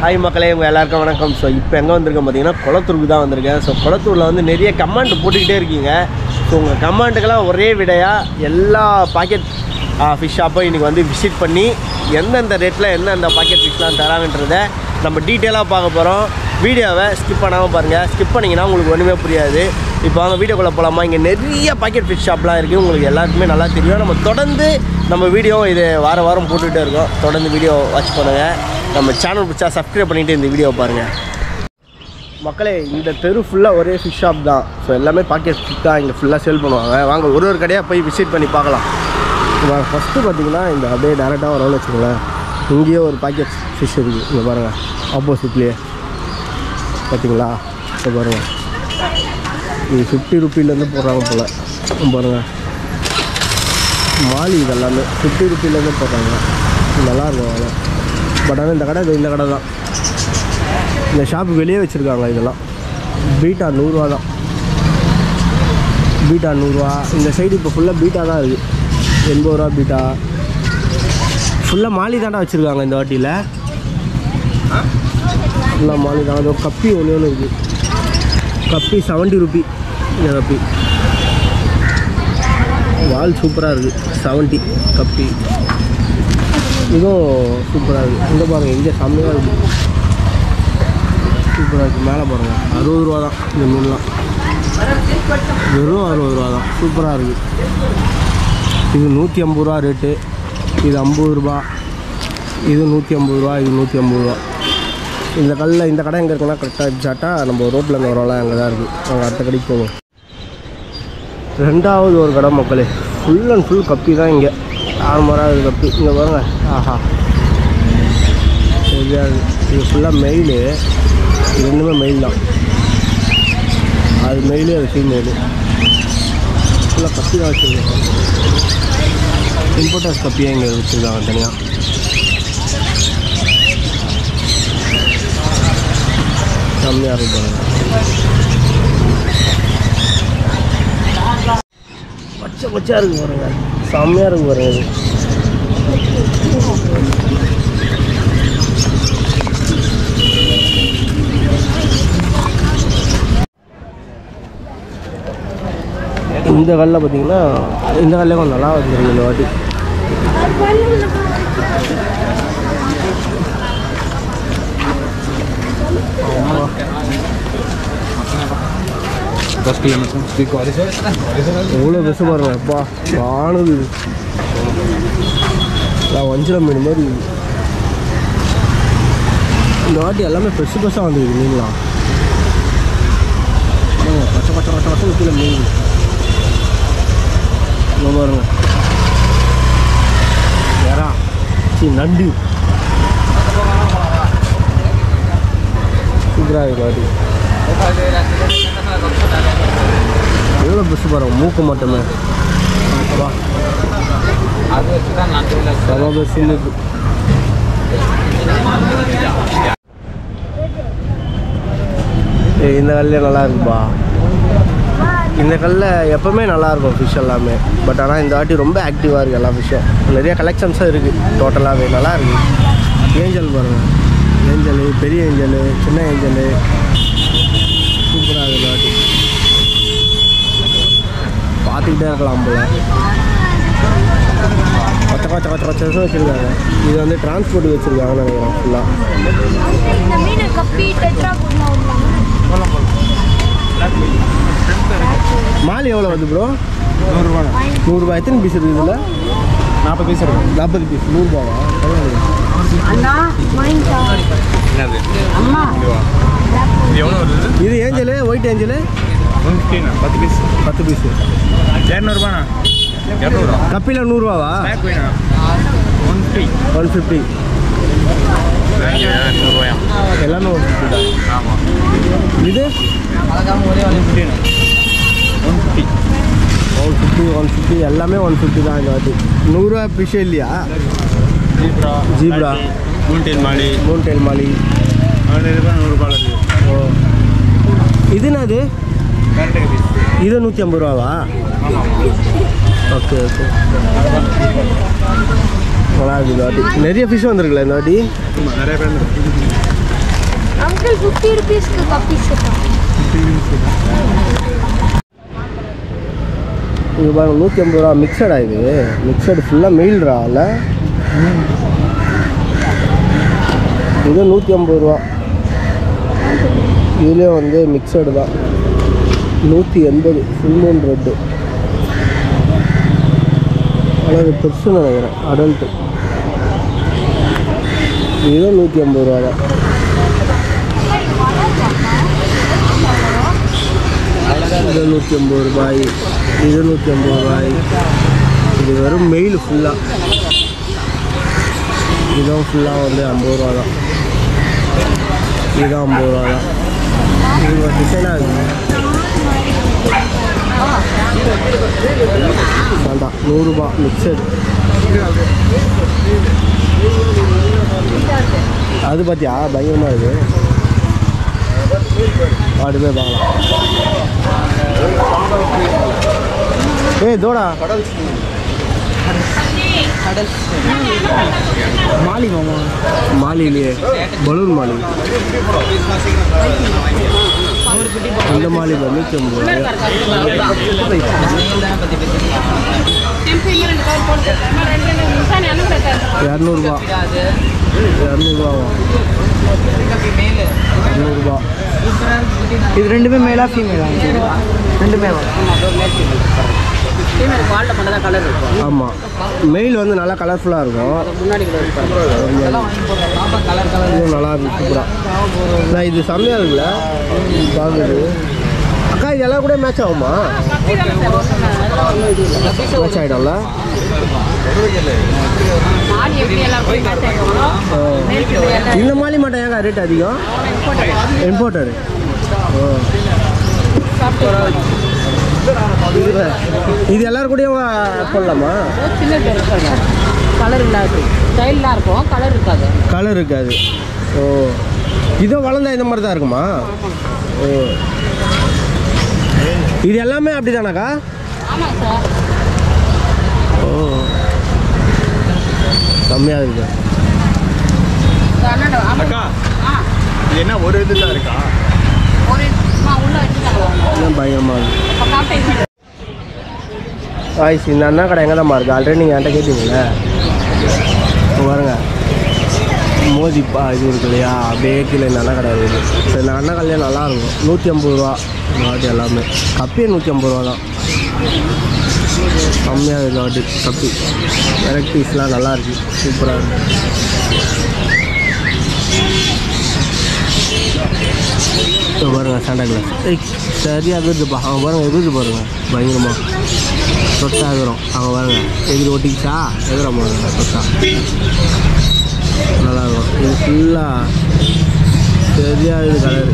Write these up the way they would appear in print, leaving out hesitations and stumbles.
Hi மக்களே, உங்கள் எல்லாருக்கும் வணக்கம். ஸோ இப்போ எங்கே வந்திருக்கேன் பார்த்தீங்கன்னா குளத்தூருக்கு தான் வந்திருக்கேன். ஸோ குளத்தூரில் வந்து நிறைய கமெண்ட் போட்டுக்கிட்டே இருக்கீங்க. ஸோ உங்கள் கமெண்ட்டுக்கெல்லாம் ஒரே விடையாக எல்லா பாக்கெட் ஃபிஷ் ஷாப்பை இன்றைக்கி வந்து விசிட் பண்ணி எந்தெந்த ரேட்டில் எந்தெந்த பாக்கெட் ஃபிஷ்லாம் தராங்கன்றதை நம்ம டீட்டெயிலாக பார்க்க போகிறோம். வீடியோவை ஸ்கிப் பண்ணாமல் பாருங்கள். ஸ்கிப் பண்ணிங்கன்னா உங்களுக்கு ஒன்றுமே புரியாது. இப்போ அவங்க வீடியோக்குள்ளே போகலாமா? இங்கே நிறைய பாக்கெட் ஃபிஷ் ஷாப்லாம் இருக்குது, உங்களுக்கு எல்லாருக்குமே நல்லா தெரியும். நம்ம தொடர்ந்து நம்ம வீடியோ இது வாரம் போட்டுக்கிட்டே இருக்கோம். தொடர்ந்து வீடியோ வாட்ச் பண்ணுங்கள். நம்ம சேனல் பிடிச்சா சப்ஸ்கிரைப் பண்ணிவிட்டு இந்த வீடியோவை பாருங்கள். மக்களே, இந்த தெரு ஃபுல்லாக ஒரே ஃபிஷ் ஷாப் தான். ஸோ எல்லாமே பாக்கெட் ஃபிஷ் தான் இங்கே ஃபுல்லாக சேல் பண்ணுவாங்க. வாங்க ஒரு கடையாக போய் விசிட் பண்ணி பார்க்கலாம். ஃபஸ்ட்டு பார்த்தீங்கன்னா இந்த அப்படியே டேரெக்டாக வரோன்னு வச்சுக்கோங்களேன். இங்கேயே ஒரு பாக்கெட் ஃபிஷ் இருக்குது. இங்கே பாருங்கள், ஆப்போசிட்லேயே பார்த்தீங்களா? இப்போ பாருங்கள், இது 50 ரூபீலேருந்து போடுறாங்க போல். பாருங்கள், மாலி இதெல்லாமே 50 ரூபீலேருந்து போடுறாங்க. நல்லாயிருக்கும் வேலை. பட் ஆனால் இந்த கடை தான். இந்த ஷாப்பு வெளியே வச்சுருக்காங்க. இதெல்லாம் பீட்டா 100 ரூபா தான். பீட்டா 100 ரூபா. இந்த சைடு இப்போ ஃபுல்லாக பீட்டா தான் இருக்குது. 80 ரூபா பீட்டா. ஃபுல்லாக மாலி தாண்டா வச்சுருக்காங்க இந்த வாட்டியில். ஃபுல்லாக மாலி தான். அது கப்பி ஒன்று இருக்குது. கப்பி 70 ரூபி. இந்த கப்பி வால் சூப்பராக இருக்குது. 70 கப்பி. இதுவும் சூப்பராக இருக்குது. இங்கே பாருங்கள், இங்கே செம்மையாக இருக்குது. சூப்பராக இருக்குது. மேலே பாருங்கள், 60 ரூபா தான் இந்த மீன்லாம். வெறும் 60 ரூபா தான். சூப்பராக இருக்குது. இது 150 ரூபா ரேட்டு. இது 50 ரூபா. இது 150 ரூபா. இது 150 ரூபா. இந்த கடை எங்கே இருக்குன்னா கரெக்டாக எக்ஸாக்டாக நம்ம ரோட்டில் இருந்து வரோம்ல அங்கே தான் இருக்குது. அவங்க அடுத்த கடைக்கு போகணும். ரெண்டாவது ஒரு கடை மக்களே, ஃபுல் அண்ட் ஃபுல் கப்பி தான். இங்கே நார்மலாக கப்பி. இங்கே பாருங்க, ஆஹா சரியாக. இது ஃபுல்லாக மெயிலு. இது ரெண்டுமே மெயில் தான். அது மெயிலு, அது ஃபீமெயிலு. ஃபுல்லாக கப்பி தான் வச்சுருக்காங்க. இம்போர்ட்டர்ஸ் கப்பியாக இங்கே வச்சுருக்காங்க தனியாக. செம்மையாக இருக்கு பாருங்க. பச்சையாக இருக்குது பாருங்க. செம்மையாக இருக்குது பாருங்க. இது இந்த கல்லில் பார்த்தீங்கன்னா இந்த கல்லே கொஞ்சம் நல்லா வந்துருக்கு இந்த வாட்டி. எவ்வளோ பெருசு பாருங்க. அப்பா காணுது. வஞ்சிரம் மீன் மாதிரி இந்த வாட்டி எல்லாமே பெருசாக வந்துருக்கு மீன்லாம். பச்சை கீழே மீன் பாருங்க. வேறா நண்டு சூப்பராக இருக்கு வாட்டி. எவ்வளோ பெருசு பாருங்க. மூக்கு மட்டுமே இந்த கல்லே நல்லா இருக்குப்பா. இந்த கல்லில் எப்போவுமே நல்லாயிருக்கும் ஃபிஷ் எல்லாமே. பட் ஆனால் இந்த வாட்டி ரொம்ப ஆக்டிவாக இருக்குது எல்லா ஃபிஷ்ஷும். நிறைய கலெக்ஷன்ஸும் இருக்குது. டோட்டலாகவே நல்லா இருக்குது. ஏஞ்சல் பாருங்கள், ஏஞ்சலு, பெரிய ஏஞ்சலு, சின்ன ஏஞ்சலு சூப்பராக இருக்குது வாட்டி. பார்த்துக்கிட்டே இருக்கலாம் போல். பச்சை வச்சுருக்காங்க. இது வந்து டிரான்ஸ்போர்ட் வச்சுருக்காங்கன்னு நினைக்கிறேன் ஃபுல்லாக. மாலி எவ்வளோ வந்து ப்ரோ? 100 ரூபா. 100 ரூபா. எத்தனை பீஸ் இருக்குது இதில்? 40 பீஸ் இருக்குது. 40 பீஸ் 100 ரூபாவா? இது angel, white angel 10 piece. 10 piece 200 கப்பியில் 100 ரூபாவா? 150. எல்லாமே 150 தான். இது 150 எல்லாமே 150 தான் இந்த வாட்டி. 100 ரூபா ஃபிஷ் இல்லையா? ஜீப்ரா, மூன்டெயில் மாலி 100 ரூபா. ஓ, இது என்னது? இது 150 ரூபாவா? Okay okay. நல்லா இருக்குது இந்த வாட்டி. நிறைய ஃபிஷ் வந்துருக்குல்ல இந்த வாட்டி. நிறைய பேர் अंकल 50 रुपीस का कॉपी से இது பாருங்க 150 ரூபா மிக்சடா இது மிக்சடு ஃபுல்லாக மெயில்ரா இல்லை இது 150 ரூபா இதுலேயே வந்து மிக்சடு தான் 180 ஃபுல் மூன் ரெட்டு ஆனால் அது பெருசுன்னு நினைக்கிறேன் அடல்ட்டு இதுவும் 150 ரூபா தான் இது 150 ரூபாய் இது 150 ரூபாய் இது வெறும் மெயில் ஃபுல்லாக இதுவும் ஃபுல்லாக வந்து 50 ரூபா தான் இதுதான் 50 ரூபா தான் இது ஒரு டிசைனாக இருக்குது வேண்டாம் 100 ரூபா மிக்சர் அது பார்த்தியா பயங்கரமாக இருக்குது ஆடு போய் பார்க்கலாம் ஏய் தோடா மாலி மாமா மாலி இல்லையே பலூன் மாலி அந்த மாலி 150 200 200 இது ரெண்டுமே மேலா ஃபீமேலா ரெண்டுமே ஆமாம் மெயில் வந்து நல்லா கலர்ஃபுல்லாக இருக்கும் நல்லா இருக்கும் சூப்பராக நான் இது செம்மையாக இருக்குல்ல பார்க்குது அக்கா இதெல்லாம் கூட மேட்ச் ஆகுமா மேட்ச் ஆகிடும்ல இந்த மாலி மட்டும் ஏங்க ரேட் அதிகம் இம்போர்ட்டரு இது எல்லாரும் கூடயும் போடலாமா கலர் இல்லாது ஸ்டைலாக இருக்கும் கலர் இருக்காது கலர் இருக்காது ஓ இதோ வளர்ந்தா இந்த மாதிரி தான் இருக்குமா ஓ இது எல்லாமே அப்படி தானாக்கா ஆமாம் சார் ஓ கம்மியாக இருக்கு அக்கா இது என்ன ஒரு இது தான் இருக்கா பயங்கரமாக இருக்கு ஆயிடுச்சு இந்த அண்ணா கடை எங்கே தான் இருக்குது ஆல்ரெடி நீங்கள் என்கிட்ட கேட்டீங்களே பாருங்க மோதிப்பா இது இருக்கு இல்லையா அப்படியே கீழே இந்த அண்ணா கடை இருக்குது ஸோ இந்த அண்ணா கடையிலே நல்லாயிருக்கும் 150 ரூபா வாட்டி எல்லாமே கப்பியே 150 ரூபா தான் கம்மியாக இருக்குது வாட்டி கப்பி வெரைட்டிஸ்லாம் நல்லாயிருக்கு சூப்பராக இருக்குது பாருங்க சாண்டா கிளாஸ் சரியாக இருக்குதுப்பா அவங்க பாருங்கள் எகுது பாருங்கள் பயங்கரமாக தொட்டா எகுறோம் அவங்க பாருங்க எதிர் ஒட்டிக்கிச்சா எகுறோம் பாருங்க தொட்டா நல்லாயிருக்கும் இது ஃபுல்லாக சரியாக இருக்குது கலரு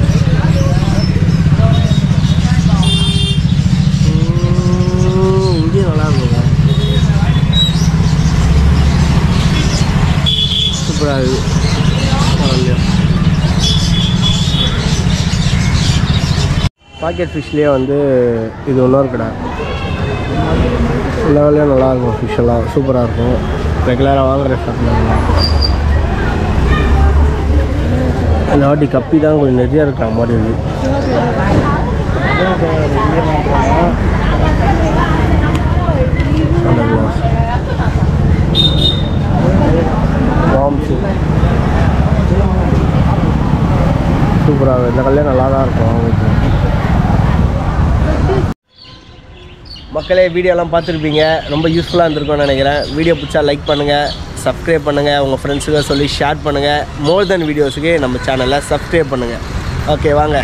இங்கேயும் நல்லாயிருக்குங்க சூப்பராக இருக்குது பரவாயில்லையா பாக்கெட் ஃபிஷ்லேயே வந்து இது இன்னொரு கடை லெவல்லே நல்லாயிருக்கும் ஃபிஷ்ஷெல்லாம் சூப்பராக இருக்கும் ரெகுலராக வாங்குகிற சாப்பிட்லாம் அந்த வாட்டி கப்பி தான் கொஞ்சம் நிறையா இருக்கிற மாதிரி இருக்குது சூப்பராக இந்த கல்லே நல்லா தான் இருக்கும் அவங்களுக்கு மக்களே வீடியோலாம் பார்த்துருப்பீங்க ரொம்ப யூஸ்ஃபுல்லாக இருந்திருக்கும்னு நினைக்கிறேன் வீடியோ பிடிச்சா லைக் பண்ணுங்கள் சப்ஸ்கிரைப் பண்ணுங்கள் உங்கள் ஃப்ரெண்ட்ஸுக்கு சொல்லி ஷேர் பண்ணுங்கள் மோர் தென் வீடியோஸுக்கு நம்ம சேனலை சப்ஸ்கிரைப் பண்ணுங்கள் ஓகே வாங்க